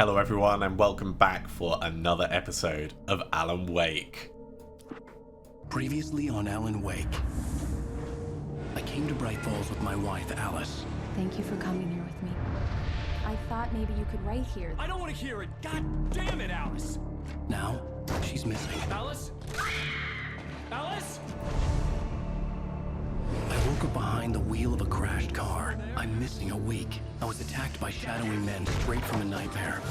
Hello everyone and welcome back for another episode of Alan Wake. Previously on Alan Wake. I came to Bright Falls with my wife, Alice. Thank you for coming here with me. I thought maybe you could write here. I don't want to hear it. God damn it, Alice. Now, she's missing. Alice? Alice? I woke up behind the wheel of a crashed car. I'm missing a week. I was attacked by shadowy men straight from a nightmare.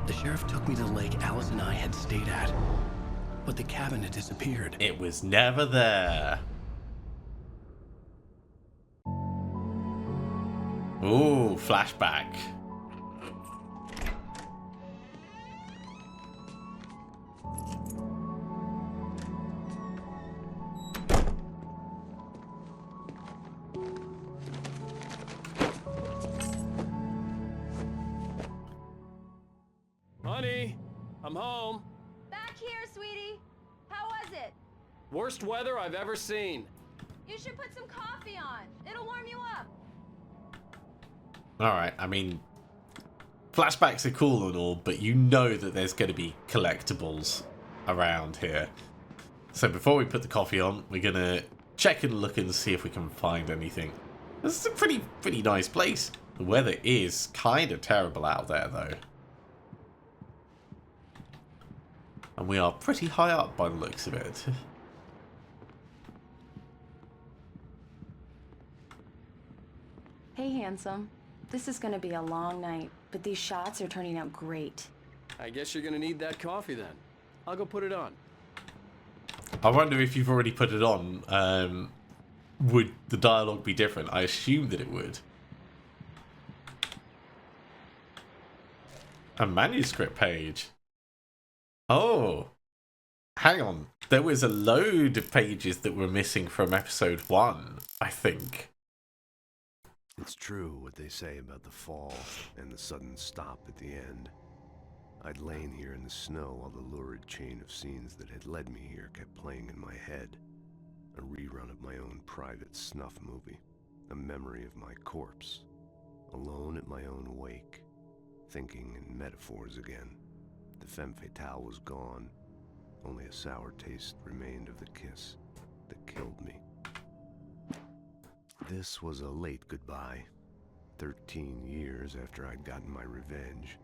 The sheriff took me to the lake Alice and I had stayed at, but the cabin had disappeared. It was never there. Ooh, flashback. Honey, I'm home. Back here, sweetie. How was it? Worst weather I've ever seen. You should put some coffee on. It'll warm you up. Alright, I mean, flashbacks are cool and all, but you know that there's going to be collectibles around here. So before we put the coffee on, we're going to check and look and see if we can find anything. This is a pretty nice place. The weather is kind of terrible out there, though. And we are pretty high up by the looks of it. Hey, handsome. This is gonna be a long night, but these shots are turning out great. I guess you're gonna need that coffee then. I'll go put it on. I wonder if you've already put it on. Would the dialogue be different? I assume that it would. A manuscript page. Oh, hang on. There was a load of pages that were missing from episode 1, I think. It's true what they say about the fall and the sudden stop at the end. I'd lain here in the snow while the lurid chain of scenes that had led me here kept playing in my head. A rerun of my own private snuff movie. A memory of my corpse. Alone at my own wake. Thinking in metaphors again. The femme fatale was gone. Only a sour taste remained of the kiss that killed me. This was a late goodbye. 13 years after I'd gotten my revenge,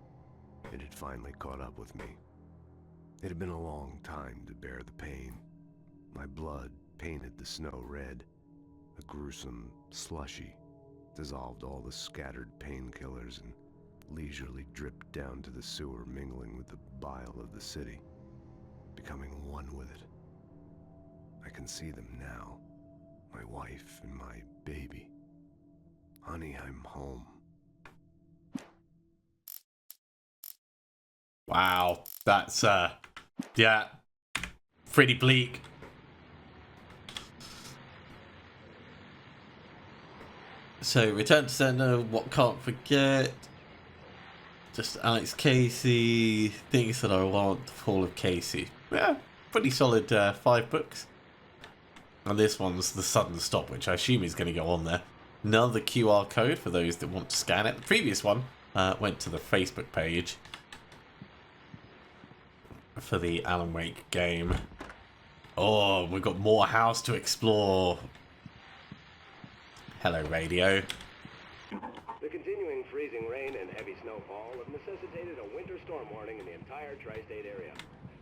it had finally caught up with me. It had been a long time to bear the pain. My blood painted the snow red. A gruesome slushy dissolved all the scattered painkillers and leisurely dripped down to the sewer, mingling with the bile of the city, becoming one with it. I can see them now, my wife and my baby. Honey, I'm home. Wow, that's, yeah, pretty bleak. So, return to center, what can't forget. Just Alex Casey, things that I want, the fall of Casey. Yeah, pretty solid 5 books. And this one's the sudden stop, which I assume is going to go on there. Another QR code for those that want to scan it. The previous one went to the Facebook page for the Alan Wake game. Oh, we've got more house to explore. Hello, radio. The continuing freezing rain and heavy snowfall have necessitated a winter storm warning in the entire tri-state area.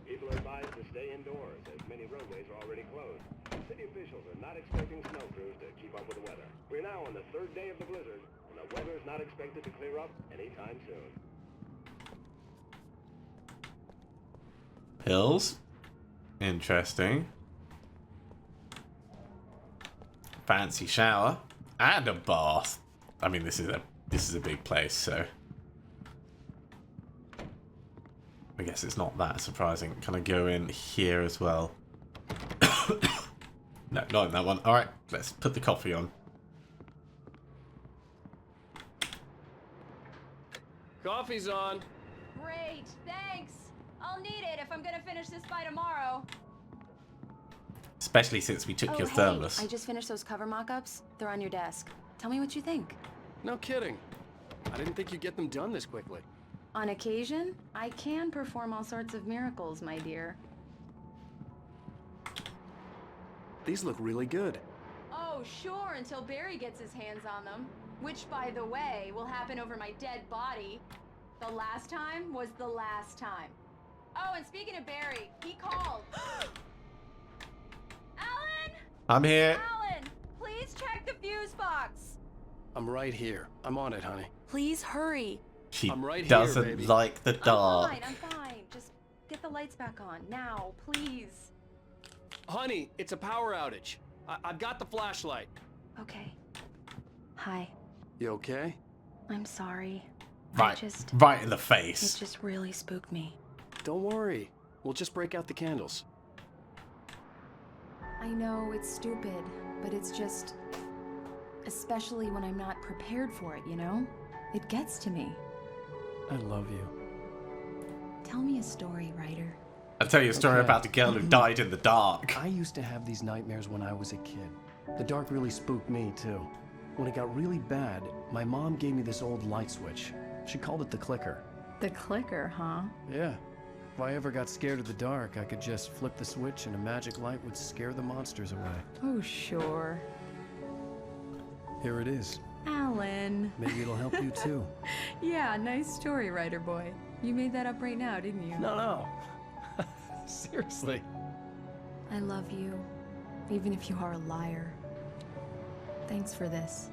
People are advised to stay indoors, as many roadways are already closed. City officials are not expecting snow crews to keep up with the weather. We're now on the 3rd day of the blizzard, and the weather is not expected to clear up anytime soon. Pills. Interesting. Fancy shower. And a bath. I mean, this is a big place, so I guess it's not that surprising. Can I go in here as well? No, not in that one. Alright, let's put the coffee on. Coffee's on. Great, thanks. I'll need it if I'm gonna finish this by tomorrow. Especially since we took Oh, your hey, thermos. I just finished those cover mock-ups. They're on your desk. Tell me what you think. No kidding. I didn't think you'd get them done this quickly. On occasion, I can perform all sorts of miracles, my dear. These look really good. Oh, sure, until Barry gets his hands on them. Which, by the way, will happen over my dead body. The last time was the last time. Oh, and speaking of Barry, he called. Alan! I'm here. Alan! Please check the fuse box! I'm right here. I'm on it, honey. Please hurry. She I'm right here, doesn't baby. like the dark. I'm fine. Just get the lights back on. Now, please. Honey, it's a power outage. I've got the flashlight. Okay. Hi. You okay? I'm sorry. Right, right in the It face. just really spooked me. Don't worry. We'll just break out the candles. I know it's stupid, but it's just... Especially when I'm not prepared for it, you know? It gets to me. I love you. Tell me a story, writer. I'll tell you a story Okay. about a girl who died in the dark. I used to have these nightmares when I was a kid. The dark really spooked me, too. When it got really bad, my mom gave me this old light switch. She called it the clicker. The clicker, huh? Yeah. If I ever got scared of the dark, I could just flip the switch and a magic light would scare the monsters away. Oh, sure. Here it is. Alan. Maybe it'll help you, too. Yeah, nice story, writer boy. You made that up right now, didn't you? No. Seriously. I love you, even if you are a liar. Thanks for this.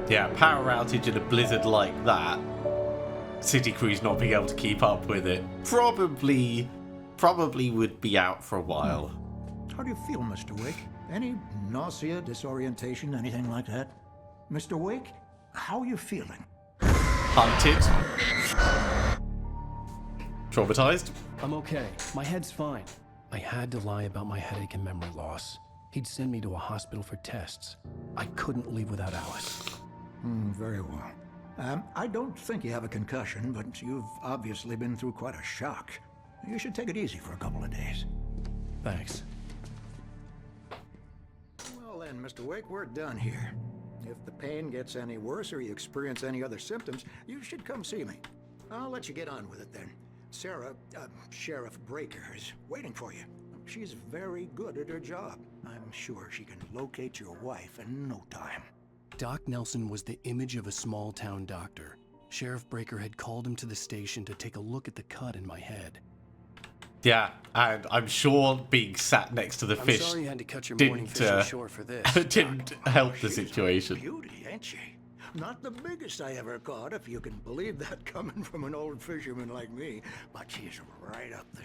Yeah, power outage in a blizzard like that. City Crew's not being able to keep up with it. Probably would be out for a while. How do you feel, Mr. Wake? Any nausea, disorientation, anything like that? Mr. Wake, how are you feeling? Hunted. Traumatized. I'm okay. My head's fine. I had to lie about my headache and memory loss. He'd send me to a hospital for tests. I couldn't leave without Alice. Very well. I don't think you have a concussion, but you've obviously been through quite a shock. You should take it easy for a couple of days. Thanks. Well then, Mr. Wake, we're done here. If the pain gets any worse or you experience any other symptoms, you should come see me. I'll let you get on with it then. Sarah, Sheriff Breaker, is waiting for you. She's very good at her job. I'm sure she can locate your wife in no time. Doc Nelson was the image of a small-town doctor. Sheriff Breaker had called him to the station to take a look at the cut in my head. Yeah, and I'm sure being sat next to the I'm fish sorry you had to cut your didn't, morning fishing short for this. didn't help the She's a situation. beauty, ain't she? Not the biggest I ever caught, if you can believe that coming from an old fisherman like me, but she's right up there.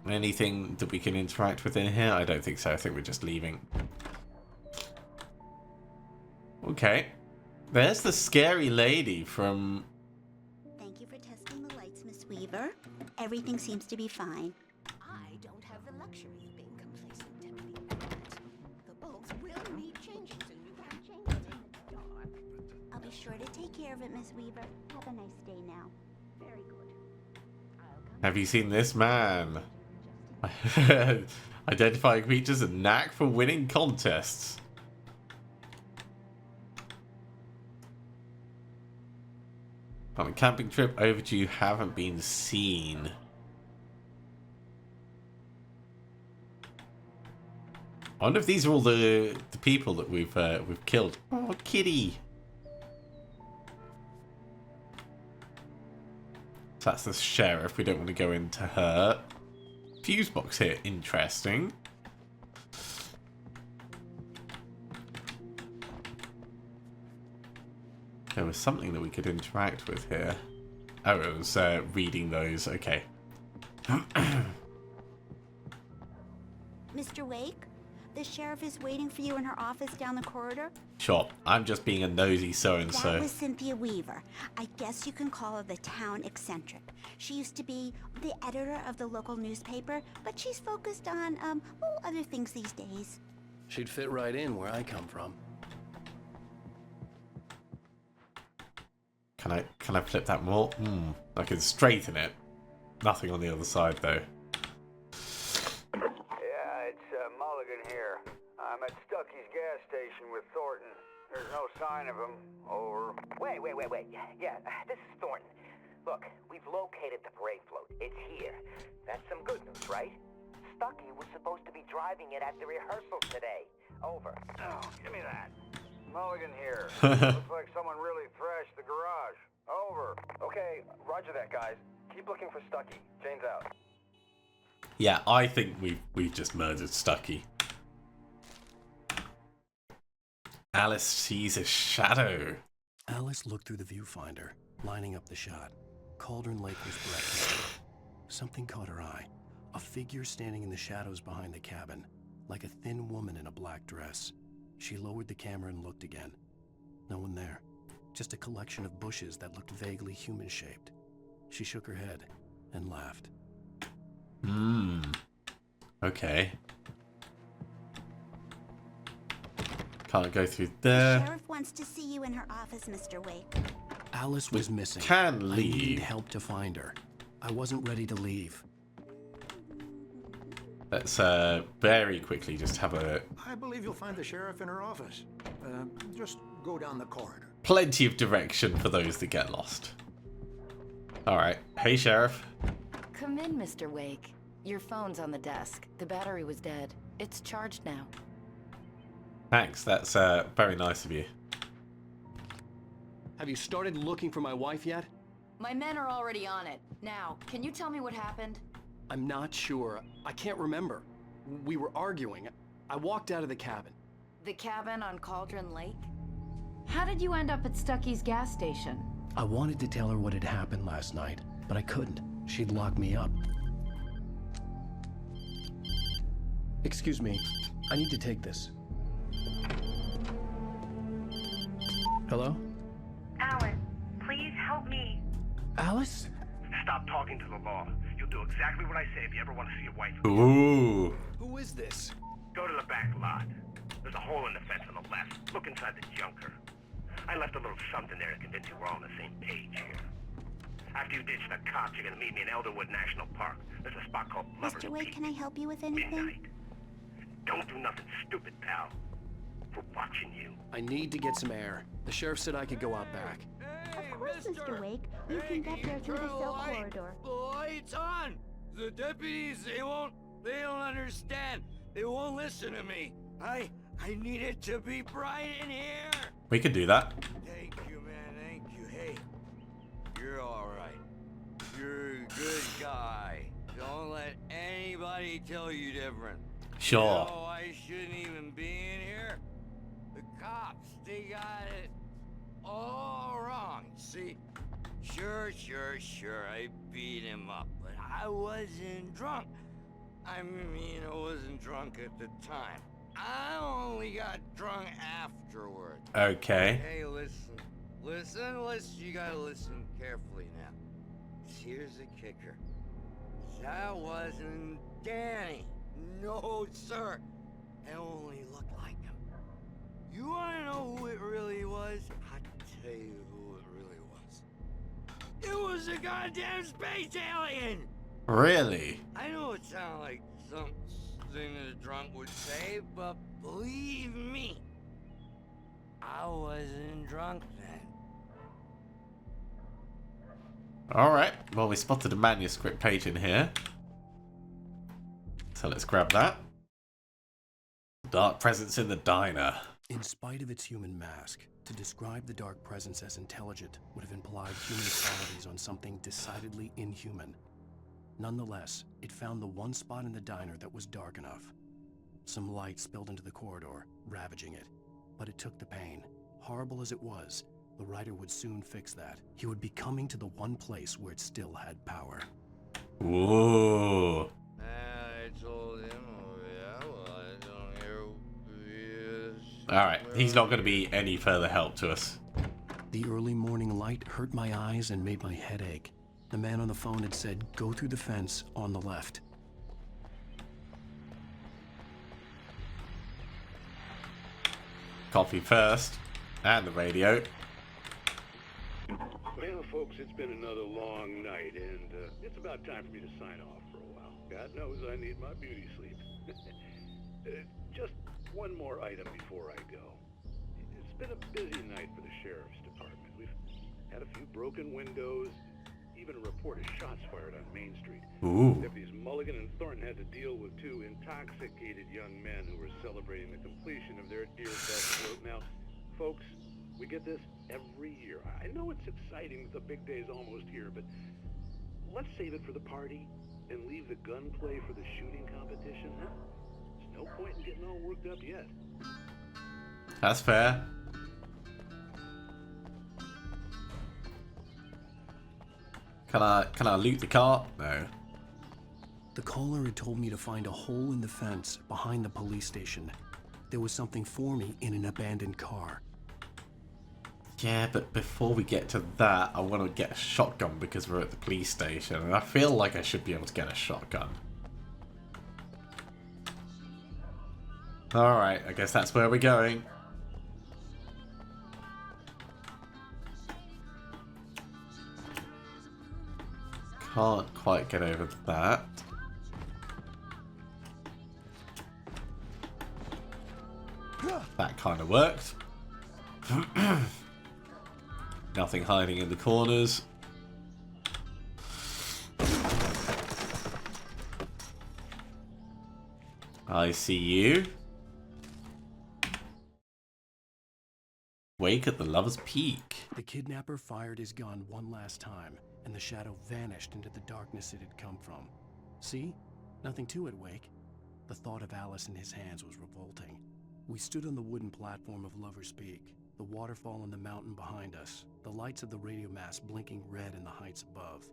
Anything that we can interact with in here? I don't think so. I think we're just leaving. Okay. There's the scary lady from... Thank you for testing the lights, Miss Weaver. Everything seems to be fine. I don't have the luxury of being complacent and leave that. The bulbs will need changing soon. You can't change it in the dark. I'll be sure to take care of it, Miss Weaver. Have a nice day now. Very good. Have you seen this man? Identifying creatures and knack for winning contests. On a camping trip overdue, haven't been seen. I wonder if these are all the people that we've killed. Oh, kitty. So that's the sheriff. We don't want to go into her. Fuse box here, interesting. There was something that we could interact with here. Oh, it was reading those. Okay. Mr. Wake, the sheriff is waiting for you in her office down the corridor. Sure, I'm just being a nosy so-and-so. That was Cynthia Weaver. I guess you can call her the town eccentric. She used to be the editor of the local newspaper, but she's focused on, other things these days. She'd fit right in where I come from. Can I flip that more? I can straighten it. Nothing on the other side though. Yeah, it's Mulligan here. I'm at Stucky's gas station with Thornton. There's no sign of him. Over. Wait. Yeah, this is Thornton. Look, we've located the parade float. It's here. That's some good news, right? Stucky was supposed to be driving it at the rehearsal today. Over. Oh, give me that. Mulligan here. Looks like someone really thrashed the garage. Over. Okay, roger that, guys. Keep looking for Stucky. Jane's out. Yeah, I think we've just murdered Stucky. Alice sees a shadow. Alice looked through the viewfinder, lining up the shot. Cauldron Lake was breathtaking. Something caught her eye. A figure standing in the shadows behind the cabin, like a thin woman in a black dress. She lowered the camera and looked again. No one there. Just a collection of bushes that looked vaguely human-shaped. She shook her head and laughed. Okay. Can't go through The there. sheriff wants to see you in her office, Mr. Wake. Alice was missing. Can I needed leave. help to find her. I wasn't ready to leave. Let's very quickly just have a I believe you'll find the sheriff in her office. Just go down the corridor. plenty of direction for those that get lost. Alright. Hey, Sheriff. Come in, Mr. Wake. Your phone's on the desk. The battery was dead. It's charged now. Thanks. That's very nice of you. Have you started looking for my wife yet? My men are already on it. Now, can you tell me what happened? I'm not sure. I can't remember. We were arguing. I walked out of the cabin. The cabin on Cauldron Lake? How did you end up at Stucky's gas station? I wanted to tell her what had happened last night, but I couldn't. She'd lock me up. Excuse me. I need to take this. Hello? Alan, please help me. Alice? Stop talking to the law. You'll do exactly what I say if you ever want to see your wife. Ooh. Who is this? Go to the back lot. There's a hole in the fence on the left. Look inside the junker. I left a little something there to convince you we're all on the same page here. After you ditch the cops, you're gonna meet me in Elderwood National Park. There's a spot called Lover's Mr. Wake, Peak. can I help you with anything? Midnight. Don't do nothing stupid, pal. We're watching you. I need to get some air. The sheriff said I could go out back. Of course, Mr. Wake. You can get there through the cell corridor. The light's on! The deputies, they don't understand. They won't listen to me. I need it to be bright in here. We could do that. Thank you, man, thank you. Hey, you're all right. You're a good guy. Don't let anybody tell you different. Sure. You know, I shouldn't even be in here. The cops, they got it all wrong. See, sure, I beat him up, but I wasn't drunk. I mean, I wasn't drunk at the time. I only got drunk afterward. Okay. Hey, listen. You gotta listen carefully now. Here's the kicker. That wasn't Danny. No, sir. It only looked like him. You wanna know who it really was? I'll tell you who it really was. It was a goddamn space alien! Really? I know it sounds like something a drunk would say, but believe me, I wasn't drunk then. Alright. Well, we spotted a manuscript page in here. So let's grab that. Dark presence in the diner. In spite of its human mask, to describe the dark presence as intelligent would have implied human qualities on something decidedly inhuman. Nonetheless, it found the one spot in the diner that was dark enough. Some light spilled into the corridor, ravaging it. But it took the pain. Horrible as it was, the writer would soon fix that. He would be coming to the one place where it still had power. Whoa. I told him, I don't hear who he is. Alright, he's not going to be any further help to us. The early morning light hurt my eyes and made my head ache. The man on the phone had said, go through the fence on the left. Coffee first, and the radio. Well, folks, it's been another long night, and it's about time for me to sign off for a while. God knows I need my beauty sleep. Just one more item before I go. It's been a busy night for the Sheriff's Department. We've had a few broken windows, even a report of shots fired on Main Street. Ooh. Deputies Mulligan and Thornton had to deal with two intoxicated young men who were celebrating the completion of their Deer Fest float. Now, folks, we get this every year. I know it's exciting that the big day's almost here, but let's save it for the party and leave the gunplay for the shooting competition. There's no point in getting all worked up yet. That's fair. Can I loot the car? No. The caller had told me to find a hole in the fence behind the police station. There was something for me in an abandoned car. Yeah, but before we get to that, I want to get a shotgun because we're at the police station, and I feel like I should be able to get a shotgun. Alright, I guess that's where we're going. Can't quite get over that. That kind of worked. Nothing hiding in the corners. I see you. Wake at the Lover's Peak. The kidnapper fired his gun one last time, and the shadow vanished into the darkness it had come from. See? Nothing to it, Wake. The thought of Alice in his hands was revolting. We stood on the wooden platform of Lover's Peak, the waterfall on the mountain behind us, the lights of the radio mast blinking red in the heights above.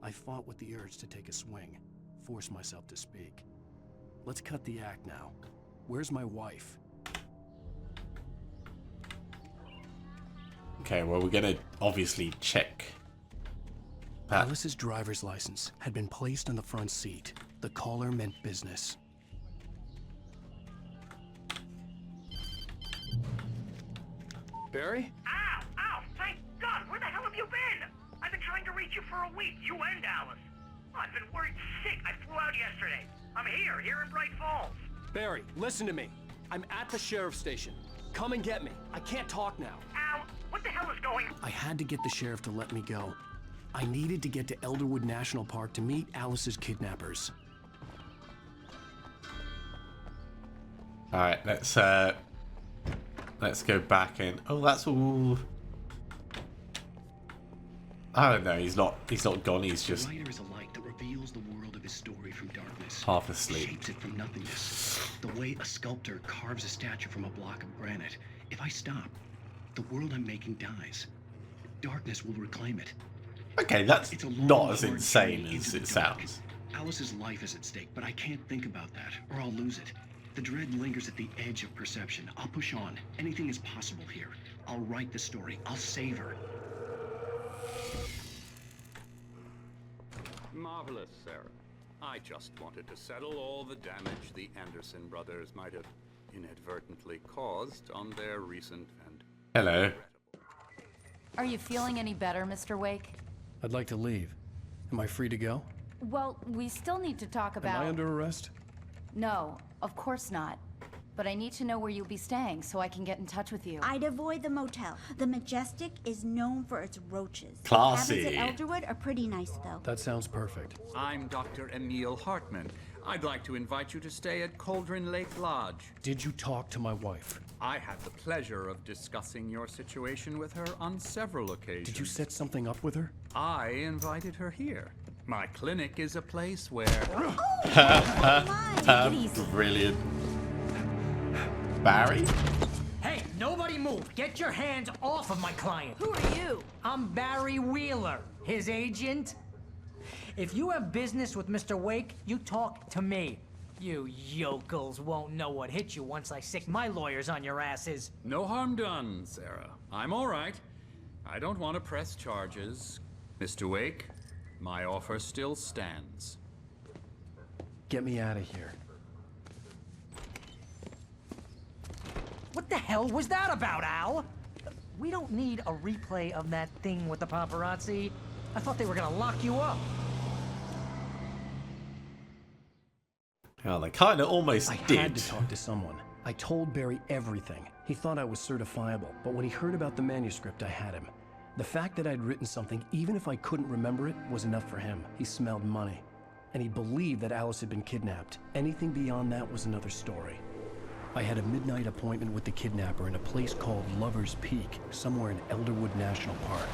I fought with the urge to take a swing, force myself to speak. Let's cut the act now. Where's my wife? Okay, well, we're gonna obviously check that. Alice's driver's license had been placed on the front seat. The caller meant business. Barry? Ow! Ow! Thank God! Where the hell have you been? I've been trying to reach you for a week, you and Alice. I've been worried sick. I flew out yesterday. I'm here in Bright Falls. Barry, listen to me. I'm at the sheriff's station. Come and get me. I can't talk now. Ow! What the hell is going on? I had to get the sheriff to let me go. I needed to get to Elderwood National Park to meet Alice's kidnappers. Alright, let's go back in. Oh, that's all. I don't know, he's not gone, he's just The writer is a light that reveals the world of his story from darkness. half asleep. Shapes it from nothingness. The way a sculptor carves a statue from a block of granite. If I stop, the world I'm making dies. Darkness will reclaim it. Okay, that's It's a long, not as hard insane journey as into it the dark. sounds. Alice's life is at stake, but I can't think about that, or I'll lose it. The dread lingers at the edge of perception. I'll push on. Anything is possible here. I'll write the story. I'll save her. Marvelous, Sarah. I just wanted to settle all the damage the Anderson brothers might have inadvertently caused on their recent and... Hello. Are you feeling any better, Mr. Wake? I'd like to leave. Am I free to go? Well, we still need to talk about... Am I under arrest? No, of course not. But I need to know where you'll be staying so I can get in touch with you. I'd avoid the motel. The Majestic is known for its roaches. Classy. Cabins at Elderwood are pretty nice, though. That sounds perfect. I'm Dr. Emil Hartman. I'd like to invite you to stay at Cauldron Lake Lodge. Did you talk to my wife? I had the pleasure of discussing your situation with her on several occasions. Did you set something up with her? I invited her here. My clinic is a place where... Brilliant. Barry? Hey, nobody move! Get your hands off of my client! Who are you? I'm Barry Wheeler, his agent. If you have business with Mr. Wake, you talk to me. You yokels won't know what hit you once I sick my lawyers on your asses. No harm done, Sarah. I'm all right. I don't want to press charges. Mr. Wake, my offer still stands. Get me out of here. What the hell was that about, Al? we don't need a replay of that thing with the paparazzi. I thought they were gonna lock you up. Well, they kind of almost did. I had to talk to someone. I told Barry everything. He thought I was certifiable, but when he heard about the manuscript, I had him. The fact that I'd written something, even if I couldn't remember it, was enough for him. He smelled money. And he believed that Alice had been kidnapped. Anything beyond that was another story. I had a midnight appointment with the kidnapper in a place called Lover's Peak, somewhere in Elderwood National Park.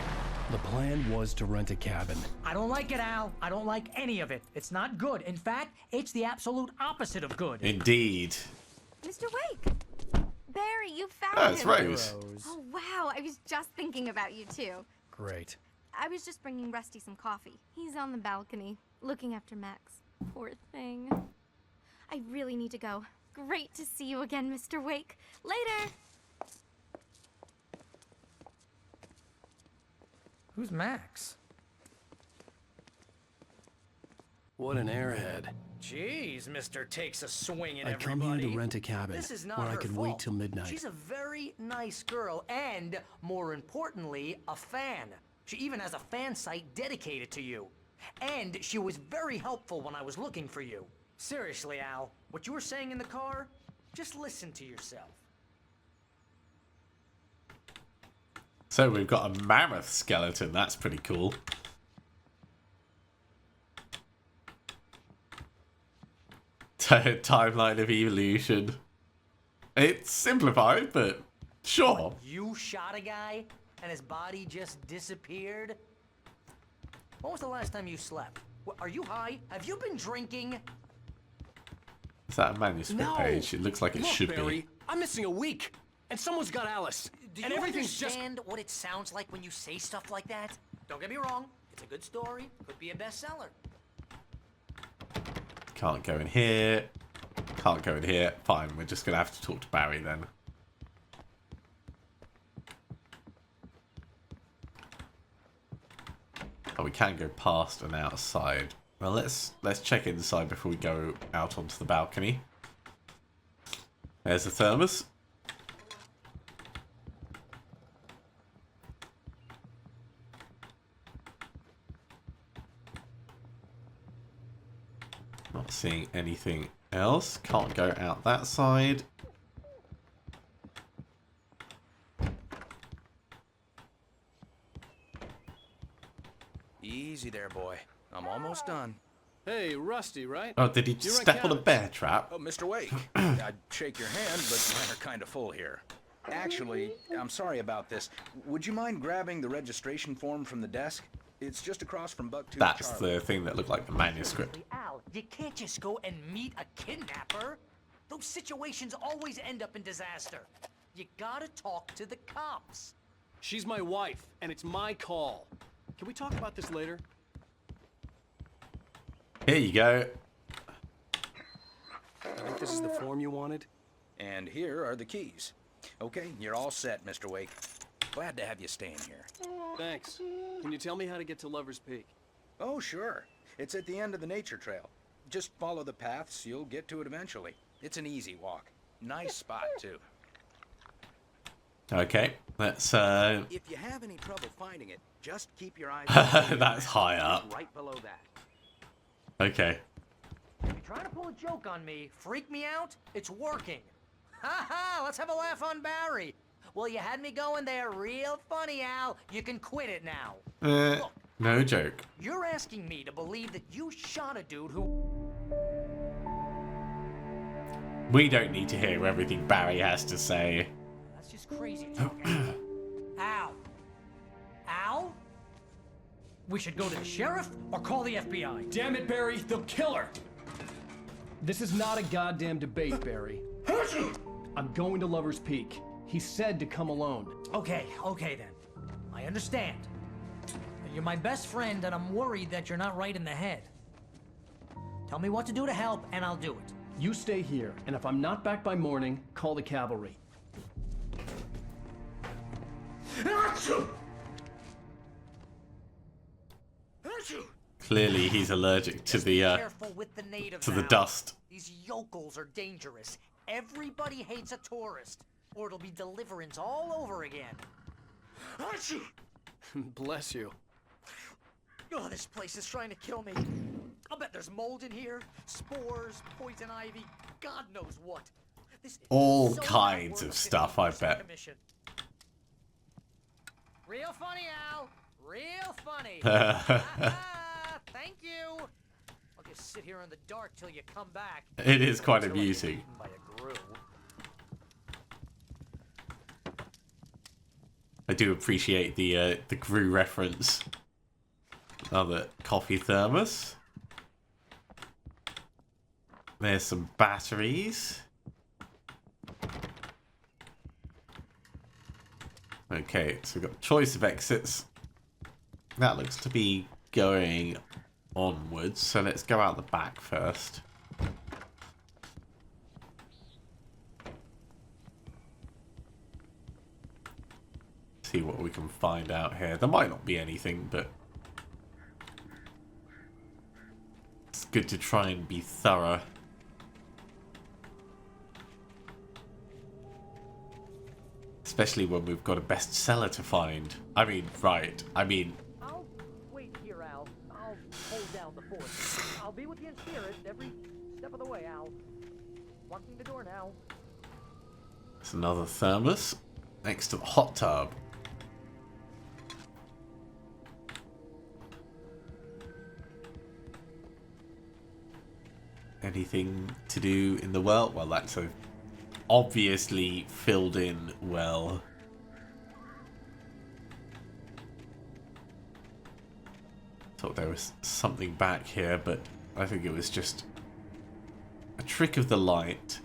The plan was to rent a cabin. I don't like it, Al. I don't like any of it. It's not good. In fact, it's the absolute opposite of good. Indeed. Mr. Wake! Barry, you found Oh, it's him. Rose. Oh, wow. I was just thinking about you, too. Great. I was just bringing Rusty some coffee. He's on the balcony, looking after Max. Poor thing. I really need to go. Great to see you again, Mr. Wake. Later! Who's Max? What an airhead. Jeez, Mr. Takes a swing at I everybody. come here to rent a cabin This is not where I her could fault. wait till midnight. She's a very nice girl and, more importantly, a fan. She even has a fan site dedicated to you. And she was very helpful when I was looking for you. Seriously, Al, what you were saying in the car, just listen to yourself. So we've got a mammoth skeleton. That's pretty cool. Timeline of evolution. It's simplified, but sure. You shot a guy and his body just disappeared? When was the last time you slept? Are you high? Have you been drinking? Is that a manuscript page? It looks like it should Barry, be. I'm missing a week, and someone's got Alice. Do and you everything's understand what it sounds like when you say stuff like that? Don't get me wrong. It's a good story. Could be a bestseller. Can't go in here. Can't go in here. Fine, we're just going to have to talk to Barry then. Oh, we can go past and outside. Well, let's check inside before we go out onto the balcony. There's the thermos. Not seeing anything else. Can't go out that side. Easy there, boy. I'm almost done. Hey, Rusty, right? Oh, did he You run step on a cabins. bear trap? Oh, Mr. Wake. I'd shake your hand, but mine are kind of full here. Actually, I'm sorry about this. Would you mind grabbing the registration form from the desk? It's just across from Buck 2 That's Charlie. the thing that looked like the manuscript. Al, you can't just go and meet a kidnapper. Those situations always end up in disaster. You gotta talk to the cops. She's my wife, and it's my call. Can we talk about this later? Here you go. I think this is the form you wanted. And here are the keys. Okay, you're all set, Mr. Wake. Glad to have you staying here. Thanks. Can you tell me how to get to Lover's Peak? Oh, sure. It's at the end of the nature trail. Just follow the paths, you'll get to it eventually. It's an easy walk. Nice spot, too. Okay, let's If you have any trouble finding it, just keep your eyes on that's high up. right below that. Okay. If you're trying to pull a joke on me, freak me out, it's working. Ha ha, let's have a laugh on Barry. Well, you had me going there real funny, Al. You can quit it now. Look, No joke. you're asking me to believe that you shot a dude who... We don't need to hear everything Barry has to say. That's just crazy talking. Al. Al? We should go to the sheriff or call the FBI. Damn it, Barry, they'll kill her! This is not a goddamn debate, Barry. I'm going to Lover's Peak. He said to come alone. Okay then. I understand. You're my best friend and I'm worried that you're not right in the head. Tell me what to do to help and I'll do it. You stay here, and if I'm not back by morning, call the cavalry. Clearly, he's allergic to the Careful with the natives, to the Al. dust. These yokels are dangerous. Everybody hates a tourist, or it'll be deliverance all over again. Archie! Bless you. Oh, this place is trying to kill me. I'll bet there's mold in here, spores, poison ivy, God knows what. This is All so kinds not of worth stuff, I 50% bet. commission. Real funny, Al. Real funny. Thank you. I'll just sit here in the dark till you come back. It is quite Until I get amusing. eaten by a grue. I do appreciate the Gru reference. Another coffee thermos. There's some batteries. Okay, so we've got choice of exits. That looks to be going onwards, so let's go out the back first. See what we can find out here. There might not be anything, but it's good to try and be thorough. Especially when we've got a bestseller to find. I mean, right. I mean... I'll wait here, Al. I'll hold down the fort. I'll be with you in spirit every step of the way, Al. Locking the door now. There's another thermos next to the hot tub. Anything to do in the well? Well, that's a obviously filled in well. Thought there was something back here, but I think it was just a trick of the light.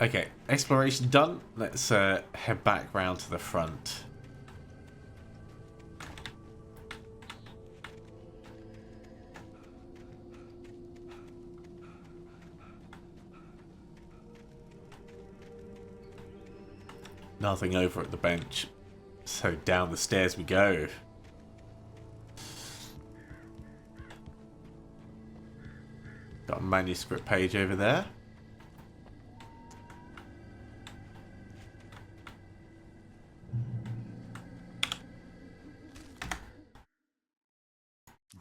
Okay, exploration done. Let's head back round to the front. Nothing over at the bench. So down the stairs we go. Got a manuscript page over there.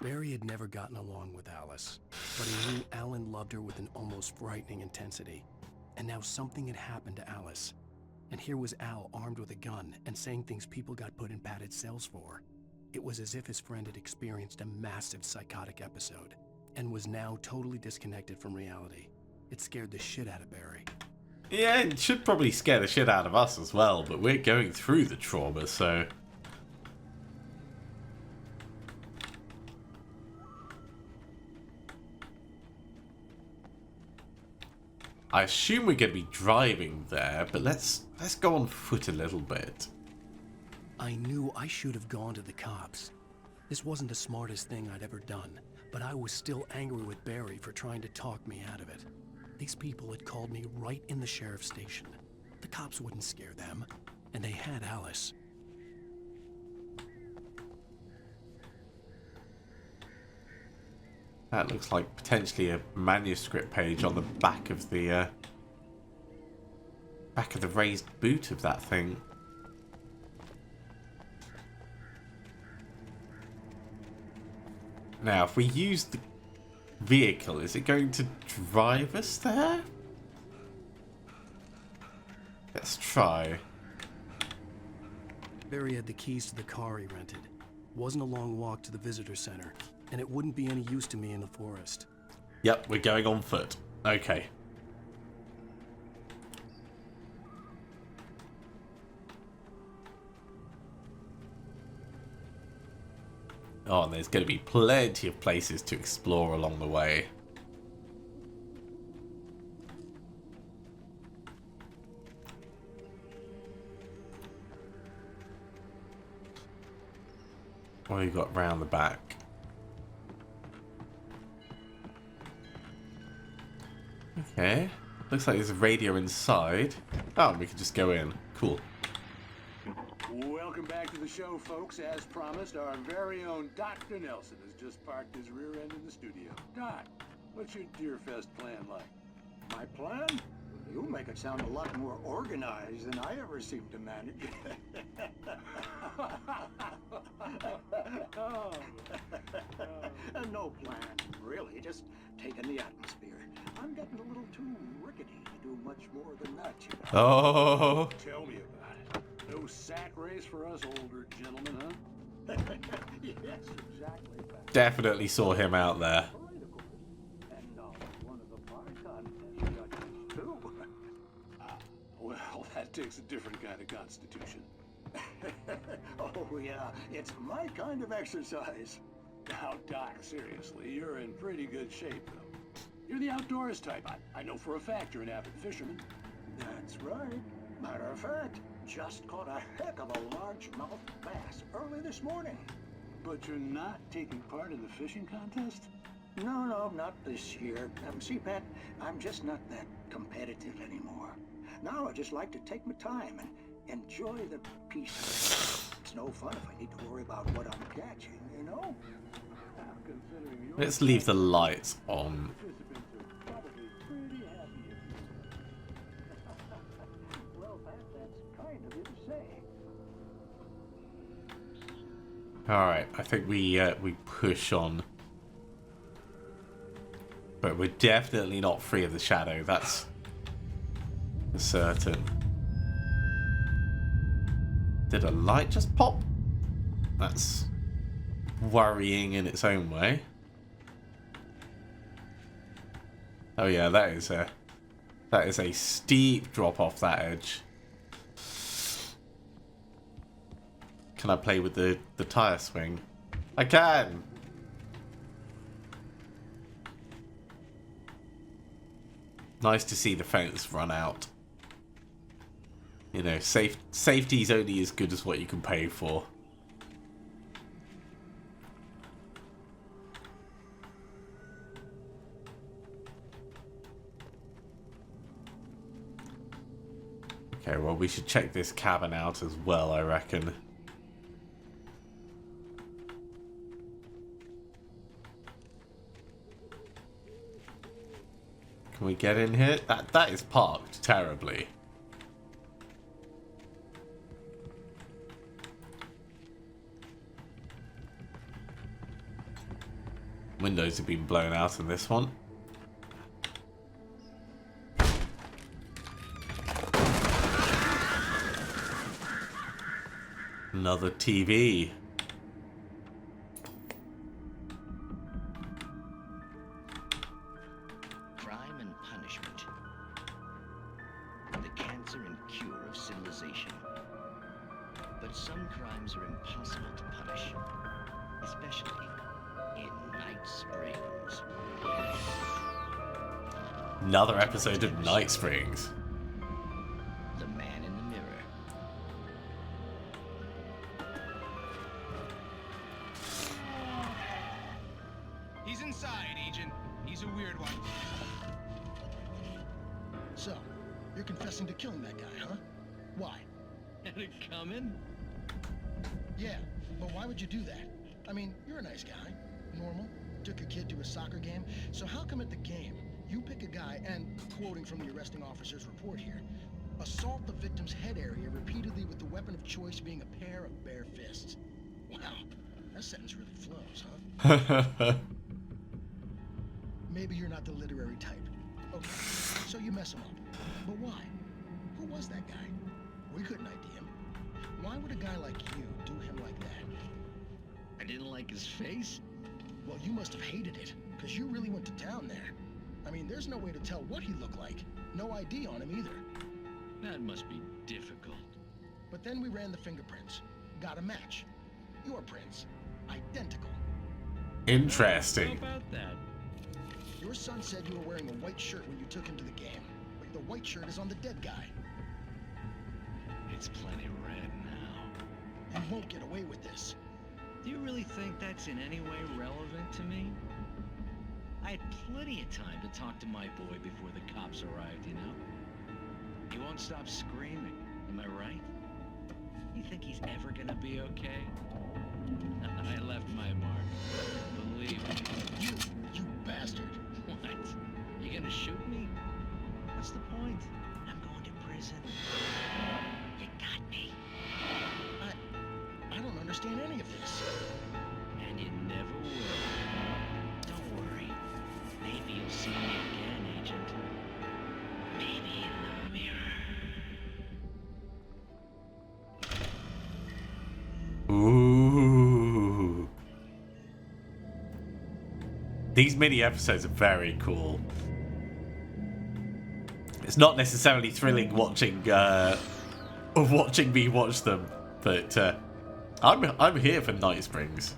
Barry had never gotten along with Alice, but he knew Alan loved her with an almost frightening intensity. And now something had happened to Alice. And here was Al armed with a gun and saying things people got put in padded cells for. It was as if his friend had experienced a massive psychotic episode and was now totally disconnected from reality. It scared the shit out of Barry. Yeah, it should probably scare the shit out of us as well, but we're going through the trauma, so... I assume we're going to be driving there, but let's go on foot a little bit. I knew I should have gone to the cops. This wasn't the smartest thing I'd ever done, but I was still angry with Barry for trying to talk me out of it. These people had called me right in the sheriff's station. The cops wouldn't scare them, and they had Alice. That looks like potentially a manuscript page on the back of the raised boot of that thing. Now, if we use the vehicle, is it going to drive us there? Let's try. Barry had the keys to the car he rented. Wasn't a long walk to the visitor center, and it wouldn't be any use to me in the forest. Yep, we're going on foot. Okay. Oh, and there's going to be plenty of places to explore along the way. What have you got round the back? Okay. Looks like there's a radio inside. Oh, we can just go in. Cool. Welcome back to the show, folks. As promised, our very own Dr. Nelson has just parked his rear end in the studio. Doc, What's your Deerfest plan like? My plan? You make it sound a lot more organized than I ever seem to manage. No plan, really. Just taking the atmosphere. I'm getting a little too rickety to do much more than that, you know. Oh. Tell me about it. No sack race for us older gentlemen, huh? Yes, exactly. Definitely saw him out there. One of the bar contest judges, too. Well, that takes a different kind of constitution. Oh, yeah. It's my kind of exercise. Now, Doc, seriously, you're in pretty good shape, though. You're the outdoors type. I know for a fact you're an avid fisherman. That's right. Matter of fact, just caught a heck of a largemouth bass early this morning. But you're not taking part in the fishing contest? No, not this year. See, Pat, I'm just not that competitive anymore. Now I just like to take my time and enjoy the peace of it. It's no fun if I need to worry about what I'm catching, you know? Let's leave the lights on. Well, that's kind of you to say. Alright, I think we push on. But we're definitely not free of the shadow, that's certain. Did a light just pop? That's worrying in its own way. Oh yeah, that is a steep drop off that edge. Can I play with the tire swing? I can! Nice to see the fence run out. You know, safety's only as good as what you can pay for. Okay, well, we should check this cabin out as well, I reckon. Can we get in here? That is parked terribly. Windows have been blown out in this one. Another TV. Crime and punishment. The cancer and cure of civilization. But some crimes are impossible to punish, especially in Night Springs. Another episode of Night Springs. The man in the mirror. He's inside, Agent. He's a weird one. So, you're confessing to killing that guy, huh? Why? Had it coming? Yeah, but why would you do that? I mean, you're a nice guy. Normal. Took your kid to a soccer game. So how come at the game, you pick a guy and, quoting from the arresting officer's report here, assault the victim's head area repeatedly with the weapon of choice being a pair of bare fists? Wow, that sentence really flows, huh? Maybe you're not the literary type. Okay, so you mess him up. But why? Who was that guy? We couldn't ID him. Why would a guy like you do him like that? I didn't like his face. Well, you must have hated it, because you really went to town there. I mean, there's no way to tell what he looked like. No ID on him either. That must be difficult. But then we ran the fingerprints. Got a match. Your prints. Identical. Interesting. How about that? Your son said you were wearing a white shirt when you took him to the game. But the white shirt is on the dead guy. It's plenty red now. You won't get away with this. Do you really think that's in any way relevant to me? I had plenty of time to talk to my boy before the cops arrived, you know? He won't stop screaming, am I right? You think he's ever gonna be okay? I left my mark. Believe me. You bastard. Why, You gonna shoot me? What's the point? I'm going to prison. You got me. I don't understand any of this. And you never will. Don't worry. Maybe you'll see me again, Agent. Maybe in the mirror. Ooh. These mini episodes are very cool. It's not necessarily thrilling watching me watch them, but I'm here for Night Springs.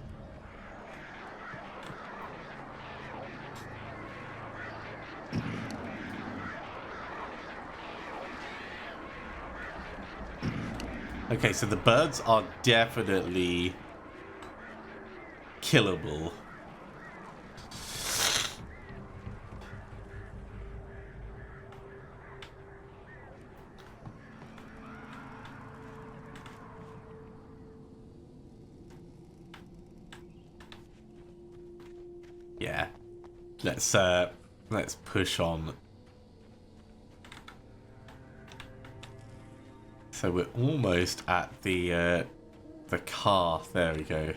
Okay, so the birds are definitely killable. Yeah. Let's push on. So we're almost at the car. There we go.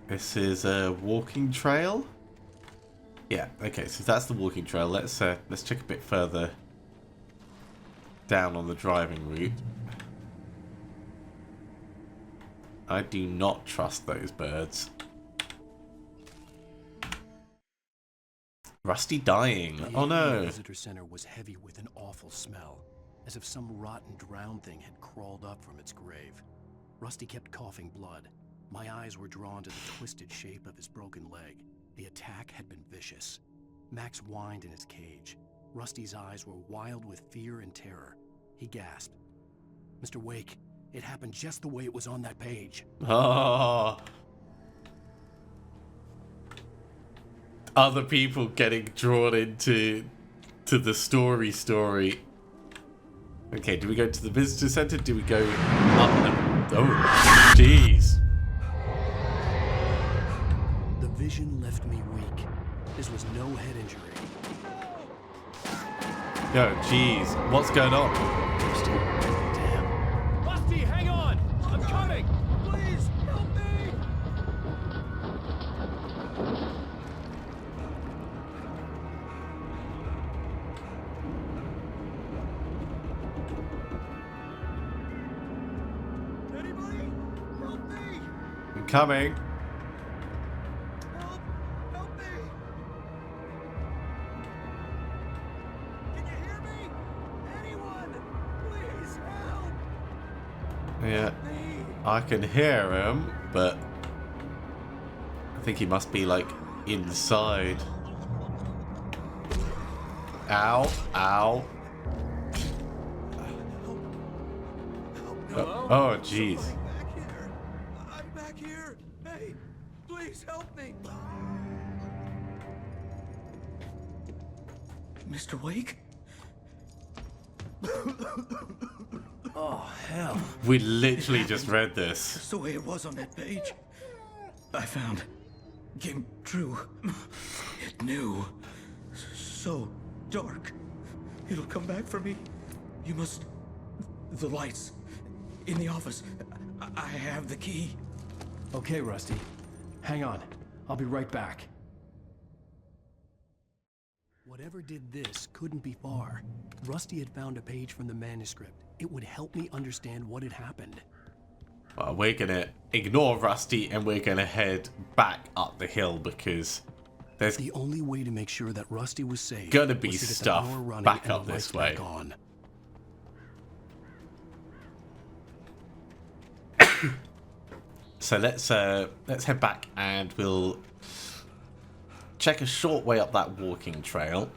This is a walking trail. Yeah. Okay. So that's the walking trail. Let's check a bit further down on the driving route. I do not trust those birds. Rusty dying. Oh no. The visitor center was heavy with an awful smell, as if some rotten drowned thing had crawled up from its grave. Rusty kept coughing blood. My eyes were drawn to the twisted shape of his broken leg. The attack had been vicious. Max whined in his cage. Rusty's eyes were wild with fear and terror. He gasped. Mr. Wake, it happened just the way it was on that page. Oh. Other people getting drawn into the story. Okay, do we go to the visitor center? Do we go up and... Oh, jeez. The vision left me weak. This was no head injury. Yo, jeez. What's going on? Rusty, hang on! I'm coming! Please, help me! Anybody? Help me! I'm coming. Help me! Can you hear me? Anyone? Please help! Yeah, I can hear him, but I think he must be like inside. Ow, ow. Oh, jeez. I'm back here! Hey, please help me! Mr. Wake? Oh, hell. We literally just read this. Just the way it was on that page. I found. Came true. It knew. So dark. It'll come back for me. You must... The lights. In the office. I have the key. Okay, Rusty. Hang on. I'll be right back. Whatever did this couldn't be far. Rusty had found a page from the manuscript. It would help me understand what had happened. Well, we're gonna ignore Rusty and we're gonna head back up the hill because there's the only way to make sure that Rusty was safe. Gonna be stuff back up this way. So let's head back and we'll check a short way up that walking trail.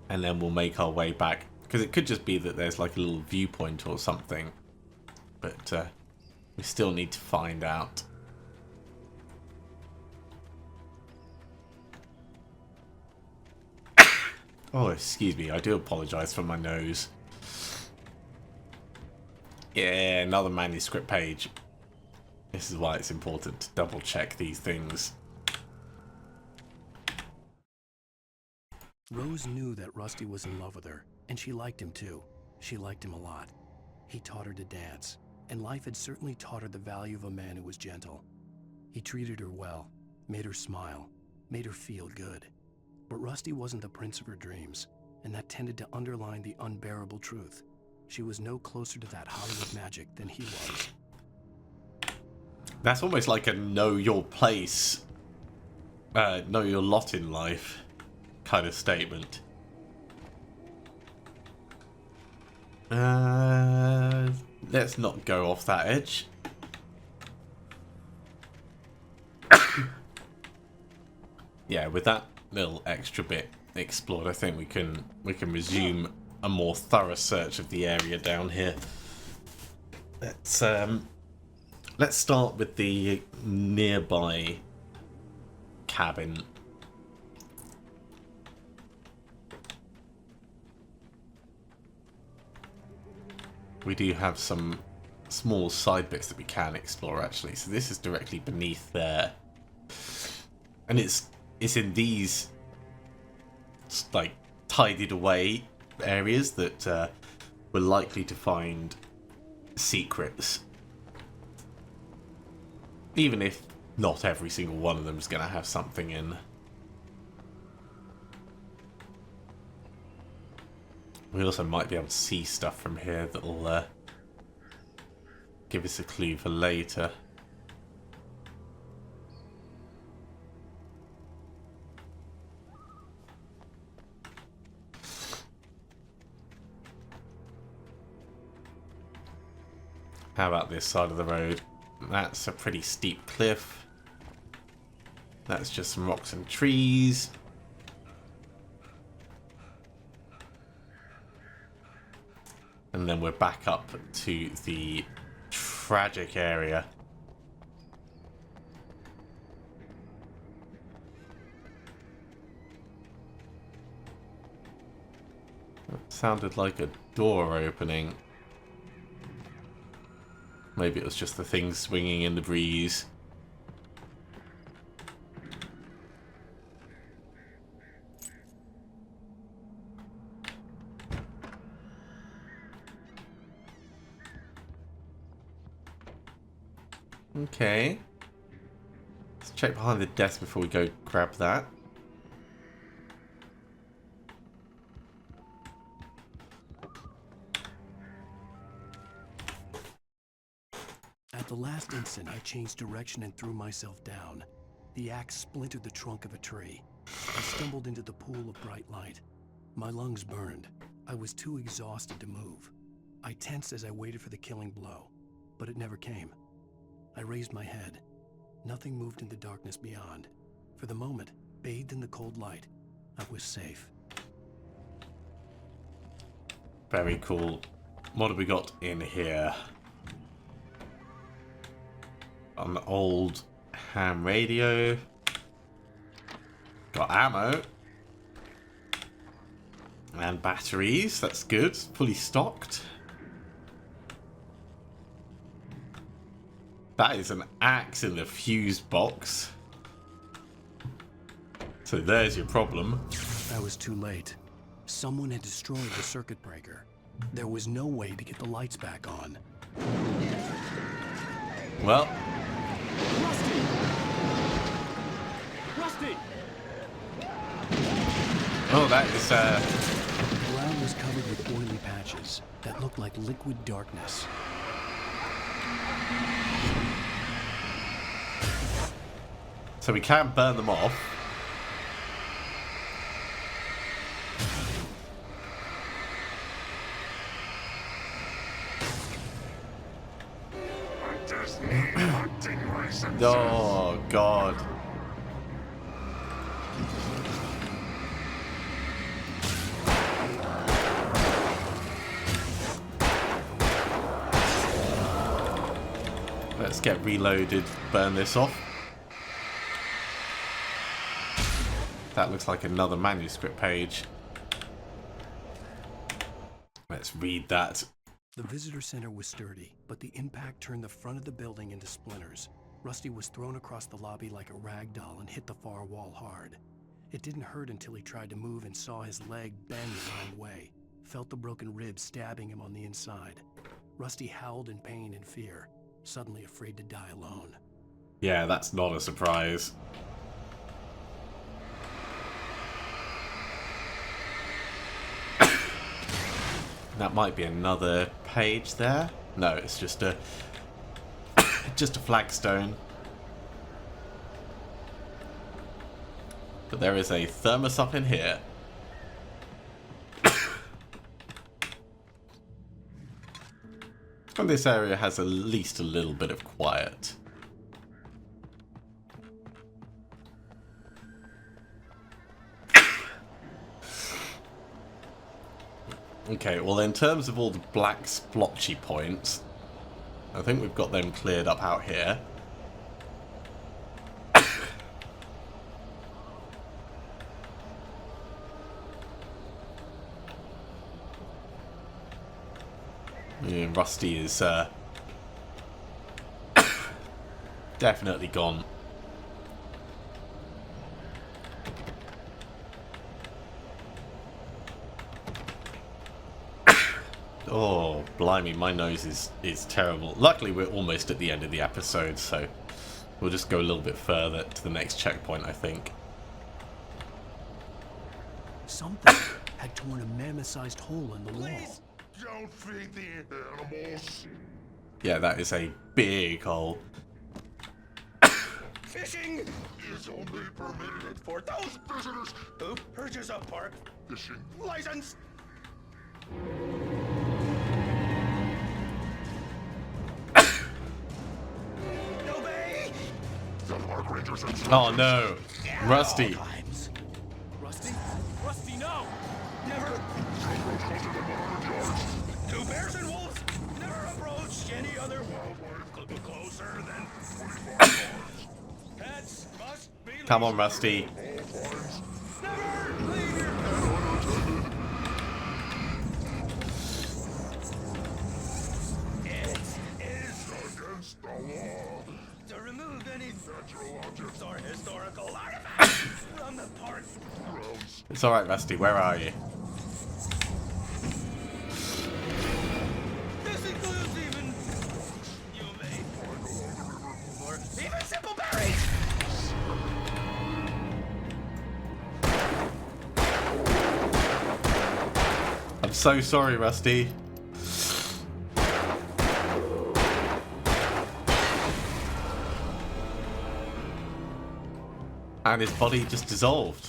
And then we'll make our way back. Because it could just be that there's like a little viewpoint or something. But we still need to find out. Oh, excuse me. I do apologize for my nose. Yeah, another manuscript page. This is why it's important to double check these things. Rose knew that Rusty was in love with her, and she liked him too. She liked him a lot. He taught her to dance, and life had certainly taught her the value of a man who was gentle. He treated her well, made her smile, made her feel good. But Rusty wasn't the prince of her dreams, and that tended to underline the unbearable truth. She was no closer to that Hollywood magic than he was. That's almost like a know your place, know your lot in life kind of statement. Let's not go off that edge. Yeah, with that little extra bit explored, I think we can resume a more thorough search of the area down here. Let's start with the nearby cabin. We do have some small side bits that we can explore actually. So this is directly beneath there. And it's in these like tidied away areas that we're likely to find secrets. Even if not every single one of them is going to have something in. We also might be able to see stuff from here that'll give us a clue for later. How about this side of the road? That's a pretty steep cliff. That's just some rocks and trees. And then we're back up to the tragic area. That sounded like a door opening. Maybe it was just the thing swinging in the breeze. Okay. Let's check behind the desk before we go grab that. At the last instant, I changed direction and threw myself down. The axe splintered the trunk of a tree. I stumbled into the pool of bright light. My lungs burned. I was too exhausted to move. I tensed as I waited for the killing blow, but it never came. I raised my head. Nothing moved in the darkness beyond. For the moment, bathed in the cold light, I was safe. Very cool. What have we got in here? An old ham radio. Got ammo. And batteries. That's good. Fully stocked. That is an axe in the fuse box. So there's your problem. I was too late. Someone had destroyed the circuit breaker. There was no way to get the lights back on. Well. Rusty! Rusty! Oh, that is The ground was covered with oily patches that looked like liquid darkness. So we can't burn them off. Oh, God. Let's get reloaded, burn this off. That looks like another manuscript page. Let's read that. The visitor center was sturdy, but the impact turned the front of the building into splinters. Rusty was thrown across the lobby like a rag doll and hit the far wall hard. It didn't hurt until he tried to move and saw his leg bend the wrong way. Felt the broken ribs stabbing him on the inside. Rusty howled in pain and fear, suddenly afraid to die alone. Yeah, that's not a surprise. That might be another page there. No, it's just a just a flagstone. But there is a thermos up in here. And this area has at least a little bit of quiet. Okay, well in terms of all the black splotchy points, I think we've got them cleared up out here. Yeah, Rusty is definitely gone. Oh, blimey, my nose is terrible. Luckily, we're almost at the end of the episode, so we'll just go a little bit further to the next checkpoint, I think. Something had torn a mammoth-sized hole in the wall. Don't feed the animals. Yeah, that is a big hole. Fishing is only permitted for those visitors who purchase a park fishing license. Obey. The park rangers and Oh no, Rusty. Rusty? Rusty, no! Never! Two bears and wolves never approach any other wildlife closer than 25 yards. Pets must be... Come on, Rusty. Never leave your pet unattended. It is against the law to remove any natural objects or historical artifacts from the park grounds. It's alright, Rusty, where are you? This includes even you may or even simple berries. I'm so sorry, Rusty. And his body just dissolved.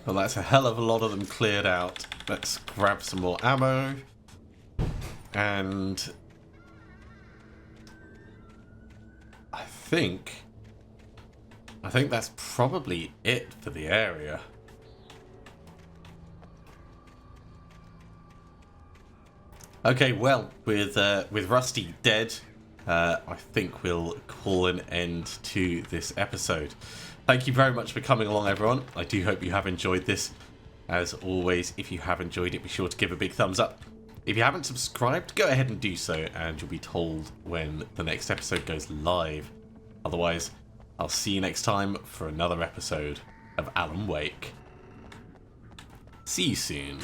Well, that's a hell of a lot of them cleared out. Let's grab some more ammo. And I think that's probably it for the area. Okay, well, with Rusty dead, I think we'll call an end to this episode. Thank you very much for coming along, everyone. I do hope you have enjoyed this. As always, if you have enjoyed it, be sure to give a big thumbs up. If you haven't subscribed, go ahead and do so, and you'll be told when the next episode goes live. Otherwise, I'll see you next time for another episode of Alan Wake. See you soon.